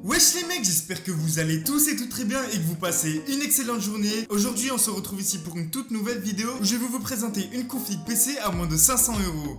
Wesh les mecs, j'espère que vous allez tous et toutes très bien et que vous passez une excellente journée. Aujourd'hui on se retrouve ici pour une toute nouvelle vidéo où je vais vous présenter une config PC à moins de 500€.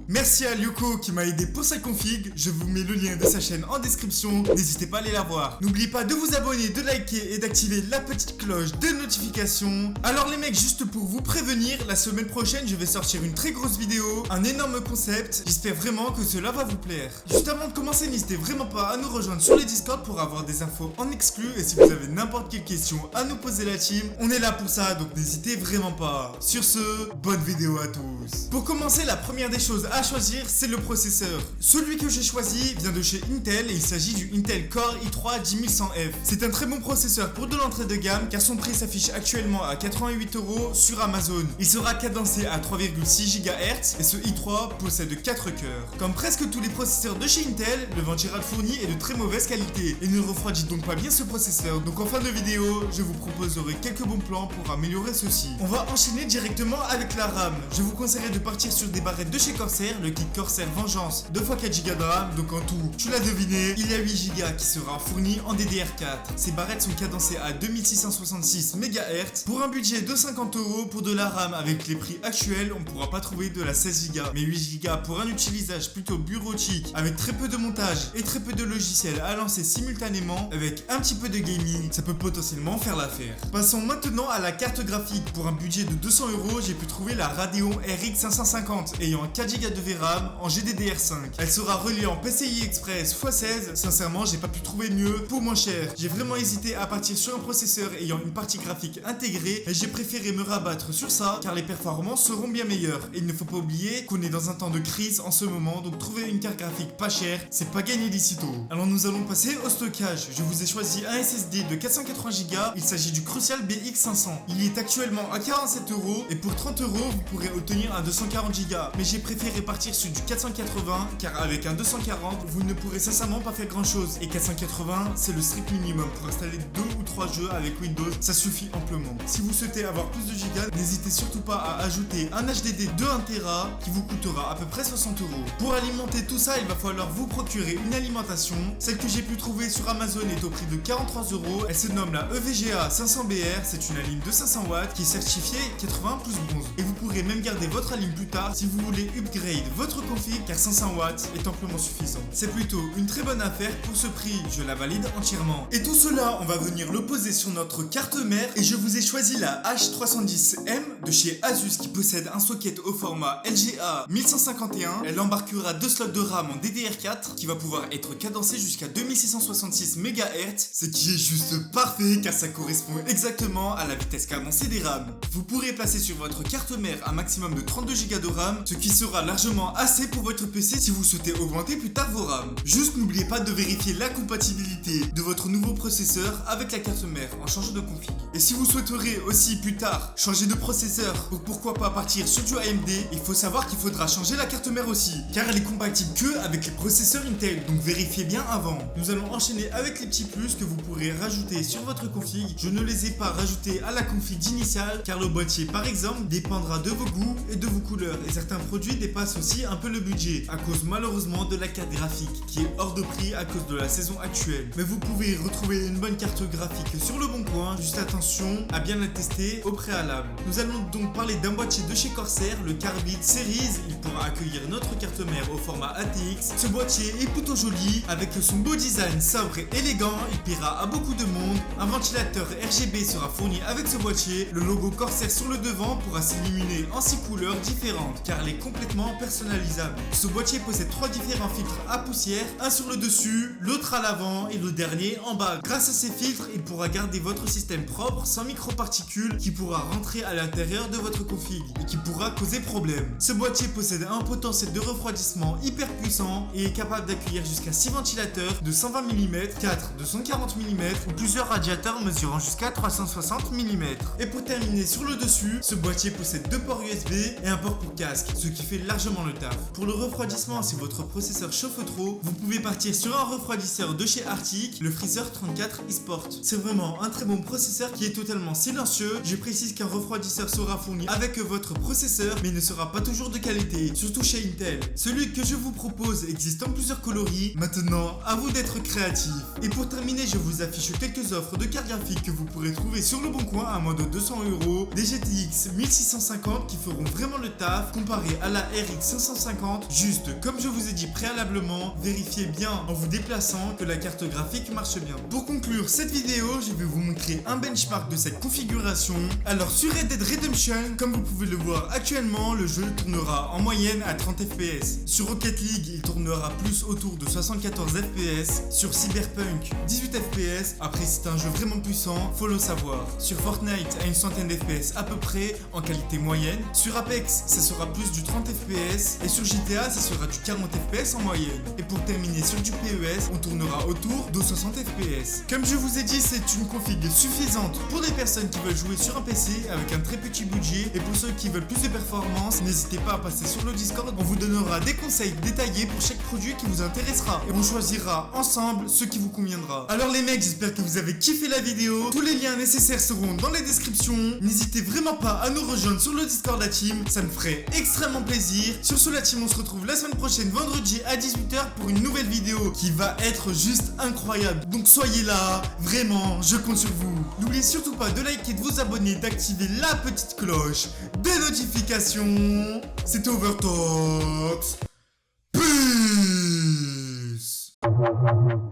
Merci à Lyoko qui m'a aidé pour sa config, je vous mets le lien de sa chaîne en description, n'hésitez pas à aller la voir. N'oubliez pas de vous abonner, de liker et d'activer la petite cloche de notification. Alors les mecs, juste pour vous prévenir, la semaine prochaine je vais sortir une très grosse vidéo, un énorme concept, j'espère vraiment que cela va vous plaire. Juste avant de commencer, n'hésitez vraiment pas à nous rejoindre sur les Discord pour avoir des infos en exclu, et si vous avez n'importe quelle question à nous poser la team, on est là pour ça, donc n'hésitez vraiment pas. Sur ce, bonne vidéo à tous. Pour commencer, la première des choses à choisir, c'est le processeur. Celui que j'ai choisi vient de chez Intel et il s'agit du Intel Core i3 10100F. C'est un très bon processeur pour de l'entrée de gamme car son prix s'affiche actuellement à 88€ sur Amazon. Il sera cadencé à 3,6 GHz et ce i3 possède 4 cœurs. Comme presque tous les processeurs de chez Intel, le ventirail fourni est de très mauvaise qualité et ne refroidit donc pas bien ce processeur. Donc en fin de vidéo, je vous proposerai quelques bons plans pour améliorer ceci. On va enchaîner directement avec la RAM. Je vous conseillerais de partir sur des barrettes de chez Corsair, le kit Corsair Vengeance 2x4 Go de RAM. Donc en tout, tu l'as deviné, il y a 8 Go qui sera fourni en DDR4. Ces barrettes sont cadencées à 2666 MHz. Pour un budget de 50€, pour de la RAM avec les prix actuels, on ne pourra pas trouver de la 16 Go. Mais 8 Go pour un utilisage plutôt bureautique, avec très peu de montage et très peu de logiciels à lancer simultanément, avec un petit peu de gaming, ça peut potentiellement faire l'affaire. Passons maintenant à la carte graphique. Pour un budget de 200€, j'ai pu trouver la Radeon RX 550 ayant 4 Go de VRAM en GDDR5. Elle sera reliée en PCI Express x16. Sincèrement, j'ai pas pu trouver mieux pour moins cher. J'ai vraiment hésité à partir sur un processeur ayant une partie graphique intégrée et j'ai préféré me rabattre sur ça car les performances seront bien meilleures. Et il ne faut pas oublier qu'on est dans un temps de crise en ce moment, donc trouver une carte graphique pas chère, c'est pas gagné d'ici tôt. Alors nous allons passer au stockage. Je vous ai choisi un SSD de 480 Go, il s'agit du Crucial BX500. Il est actuellement à 47€ et pour 30€ vous pourrez obtenir un 240 Go. Mais j'ai préféré partir sur du 480 car avec un 240 vous ne pourrez sincèrement pas faire grand chose. Et 480 c'est le strict minimum pour installer 2 ou 3 jeux avec Windows, ça suffit amplement. Si vous souhaitez avoir plus de gigas, n'hésitez surtout pas à ajouter un HDD de 1TB qui vous coûtera à peu près 60€. Pour alimenter tout ça, il va falloir vous procurer une alimentation. Celle que j'ai pu trouver sur Amazon est au prix de 43€. Elle se nomme la EVGA 500BR. C'est une alim de 500 watts qui est certifiée 80 plus bronze. Et vous pourrez même garder votre alim plus tard si vous voulez upgrade votre config car 500 watts est amplement suffisant. C'est plutôt une très bonne affaire pour ce prix. Je la valide entièrement. Et tout cela, on va venir le poser sur notre carte mère et je vous ai choisi la H310M de chez Asus qui possède un socket au format LGA 1151. Elle embarquera 2 slots de RAM en DDR4 qui va pouvoir être cadencé jusqu'à 2666 MHz, ce qui est juste parfait car ça correspond exactement à la vitesse cadencée des RAM. Vous pourrez placer sur votre carte mère un maximum de 32 Go de RAM, ce qui sera largement assez pour votre PC si vous souhaitez augmenter plus tard vos RAM. Juste n'oubliez pas de vérifier la compatibilité de votre nouveau processeur avec la carte mère en changeant de config. Et si vous souhaiterez aussi plus tard changer de processeur ou pourquoi pas partir sur du AMD, il faut savoir qu'il faudra changer la carte mère aussi car elle est compatible que avec les processeurs Intel, donc vérifiez bien avant. Nous allons enchaîner avec les petits plus que vous pourrez rajouter sur votre config. Je ne les ai pas rajoutés à la config initiale car le boîtier par exemple dépendra de vos goûts et de vos couleurs et certains produits dépassent aussi un peu le budget à cause malheureusement de la carte graphique qui est hors de prix à cause de la saison actuelle. Mais vous pouvez retrouver une bonne carte graphique sur le bon coin, juste attention à bien la tester au préalable. Nous allons donc parler d'un boîtier de chez Corsair, le Carbide Series. Il pourra accueillir notre carte mère au format ATX. Ce boîtier est plutôt joli avec son beau design sobre et élégant, il plaira à beaucoup de monde. Un ventilateur RGB sera fourni avec ce boîtier. Le logo Corsair sur le devant pourra s'illuminer en 6 couleurs différentes car elle est complètement personnalisable. Ce boîtier possède 3 différents filtres à poussière, un sur le dessus, l'autre à l'avant et le dernier en bas. Grâce à ces filtres, il pourra garder votre système propre sans microparticules qui pourra rentrer à l'intérieur de votre config et qui pourra causer problème. Ce boîtier possède un potentiel de refroidissement hyper puissant et est capable d'accueillir jusqu'à 6 ventilateurs de 120 mm, 4 de 140 mm ou plusieurs radiateurs mesurant jusqu'à 360 mm. Et pour terminer sur le dessus, ce boîtier possède 2 ports USB et un port pour casque, ce qui fait largement le taf. Pour le refroidissement, si votre processeur chauffe trop, vous pouvez partir sur un refroidisseur de chez Arctic, le Freezer 34 eSport. C'est vraiment un très bon processeur qui est totalement silencieux. Je précise qu'un refroidisseur sera fourni avec votre processeur mais ne sera pas toujours de qualité, surtout chez Intel. Celui que je vous propose existe en plusieurs coloris. Maintenant, à vous d'être créatif. Et pour terminer, je vous affiche quelques offres de cartes graphiques que vous pourrez trouver sur le bon coin à moins de 200€. Des GTX 1650 qui feront vraiment le taf comparé à la RX 550. Juste, comme je vous ai dit préalablement, vérifiez bien en vous déplaçant que la carte graphique marche bien. Pour conclure cette vidéo, je vais vous montrer un benchmark de cette configuration. Alors sur Red Dead Redemption, comme vous pouvez le voir actuellement, le jeu tournera en moyenne à 30 fps. Sur Rocket League, il tournera plus autour de 74 fps. Sur Cyberpunk, 18 fps. Après, c'est un jeu vraiment puissant, faut le savoir. Sur Fortnite, à une centaine fps à peu près, en qualité moyenne. Sur Apex, ça sera plus du 30 fps. Et sur GTA, ça sera du 40 fps en moyenne. Et pour terminer sur du PES, on tournera autour de 60 fps. Comme je vous ai dit, c'est une config suffisante pour des personnes qui veulent jouer sur un PC avec un très petit budget. Et pour ceux qui veulent plus de performance, n'hésitez pas à passer sur le Discord. On vous donnera des conseils détaillés pour chaque produit qui vous intéressera. Et on choisira ensemble ce qui vous conviendra. Alors les mecs, j'espère que vous avez kiffé la vidéo. Tous les liens nécessaires seront dans les descriptions. N'hésitez vraiment pas à nous rejoindre sur le Discord la team. Ça me ferait extrêmement plaisir. Sur ce la team, on se retrouve la semaine prochaine, vendredi à 18h pour une nouvelle vidéo qui va être juste incroyable. Donc soyez là, vraiment, je compte sur vous. N'oubliez surtout pas de liker, de vous abonner, d'activer la petite cloche des notifications. C'était Overtalks.